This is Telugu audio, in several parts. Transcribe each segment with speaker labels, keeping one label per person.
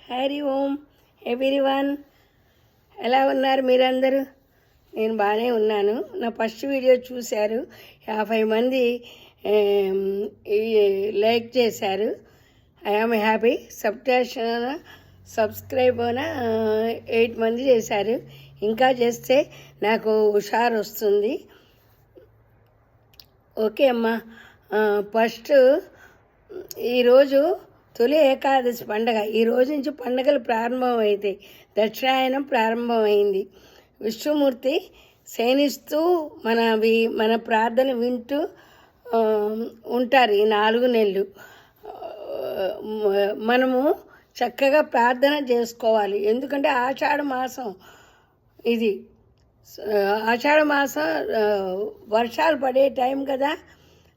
Speaker 1: హరి ఓం ఎవ్రీవన్. ఎలా ఉన్నారు మీరందరూ? నేను బాగానే ఉన్నాను. నా ఫస్ట్ వీడియో చూశారు, 50 మంది లైక్ చేశారు. I am happy. సబ్స్క్రైబ్ 8 మంది చేశారు. ఇంకా చేస్తే నాకు హుషారు వస్తుంది. ఓకే అమ్మా. ఫస్ట్ ఈరోజు తొలి ఏకాదశి పండగ. ఈ రోజు నుంచి పండగలు ప్రారంభమవుతాయి. దక్షిణాయనం ప్రారంభమైంది. విష్ణుమూర్తి శయనిస్తూ మన ప్రార్థన వింటూ ఉంటారు ఈ 4 నెలలు. మనము చక్కగా ప్రార్థన చేసుకోవాలి. ఎందుకంటే ఆషాఢ మాసం ఇది. ఆషాఢ మాసం వర్షాలు పడే టైం కదా,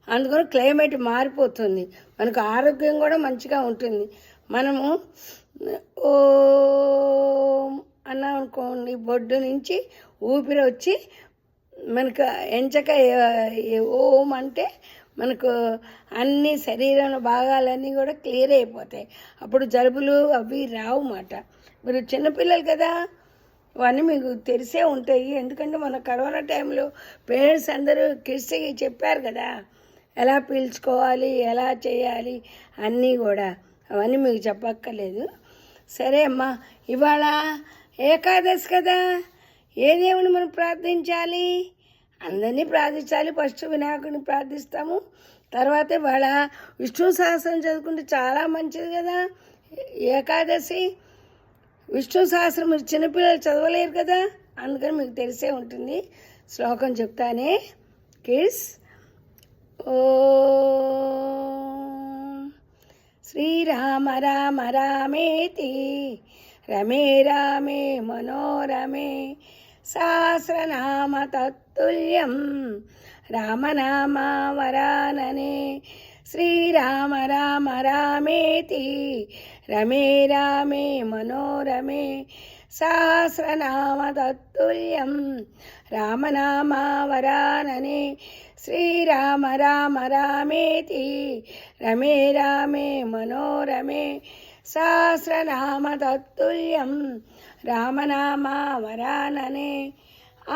Speaker 1: అందుకని క్లైమేట్ మారిపోతుంది. మనకు ఆరోగ్యం కూడా మంచిగా ఉంటుంది. మనము ఓం అన్నాం అనుకోండి, బొడ్డు నుంచి ఊపిరి వచ్చి మనకు ఎంచక ఓం అంటే మనకు అన్ని శరీరంలో భాగాలన్నీ కూడా క్లియర్ అయిపోతాయి. అప్పుడు జలుబులు అవి రావు మాట. మీరు చిన్నపిల్లలు కదా, ఇవన్నీ మీకు తెలిసే ఉంటాయి. ఎందుకంటే మన కరోనా టైంలో పేరెంట్స్ అందరూ కిడ్స్కి చెప్పారు కదా, ఎలా పీల్చుకోవాలి, ఎలా చేయాలి అన్నీ కూడా. అవన్నీ మీకు చెప్పక్కర్లేదు. సరే అమ్మా, ఇవాళ ఏకాదశి కదా, ఏ దేవుని మనం ప్రార్థించాలి? అందరినీ ప్రార్థించాలి. ఫస్ట్ వినాయకుడిని ప్రార్థిస్తాము. తర్వాత ఇవాళ విష్ణు సహస్రం చదువుకుంటే చాలా మంచిది కదా. ఏకాదశి విష్ణు సహస్రం మీరు చిన్నపిల్లలు చదవలేరు కదా, అందుకని మీకు తెలిసే ఉంటుంది. శ్లోకం చెప్తానే కిడ్స్. ఓం శ్రీరామ రామ రామేతి రమే రామే మనోరమే సహస్రనామ తత్తుల్యం రామనామావరాననే. శ్రీరామ రామ రామేతి రమే రామే మనోరమే సహస్రనామ తత్తుల్యం రామనామావరాననే. శ్రీరామ రామ రామేతి రమే రామే మనోరమే సహస్రనామ తత్తుల్యం రామనామావరాననే.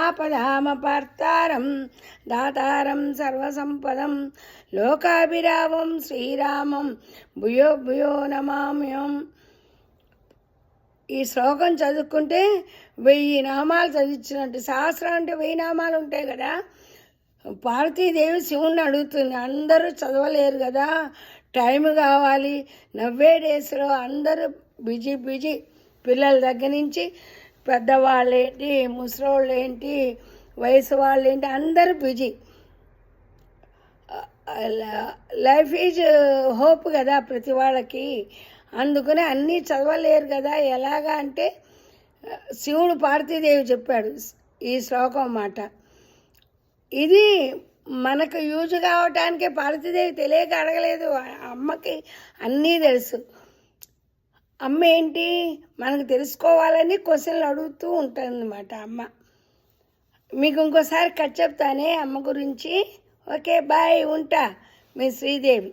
Speaker 1: ఆపదామపర్తారం దాతారం సర్వసంపదం లోకాభిరామం శ్రీరామం భూయో భూయో నమామ్యం. ఈ శ్లోకం చదువుకుంటే 1000 నామాలు చదివించినట్టు. సహస్రం అంటే 1000 నామాలు ఉంటాయి కదా. పార్వతీదేవి శివుణ్ణి అడుగుతుంది, అందరూ చదవలేరు కదా, టైం కావాలి. 90 డేస్లో అందరూ బిజీ. పిల్లల దగ్గర నుంచి పెద్దవాళ్ళు ఏంటి, ముసలోళ్ళు ఏంటి, వయసు వాళ్ళు ఏంటి, అందరూ బిజీ. లైఫ్ ఈజ్ హోప్ కదా ప్రతి వాళ్ళకి. అందుకని అన్నీ చదవలేరు కదా. ఎలాగా అంటే శివుడు పార్వతీదేవి చెప్పాడు ఈ శ్లోకం మాట. ఇది మనకు యూజ్ కావటానికే. పార్వతీదేవి తెలియక అడగలేదు, అమ్మకి అన్నీ తెలుసు. అమ్మ ఏంటి మనకు తెలుసుకోవాలని క్వశ్చన్లు అడుగుతూ ఉంటుంది అన్నమాట అమ్మ. మీకు ఇంకోసారి కథ చెప్తానే అమ్మ గురించి. ఓకే, బాయ్, ఉంటా. మీ శ్రీదేవి.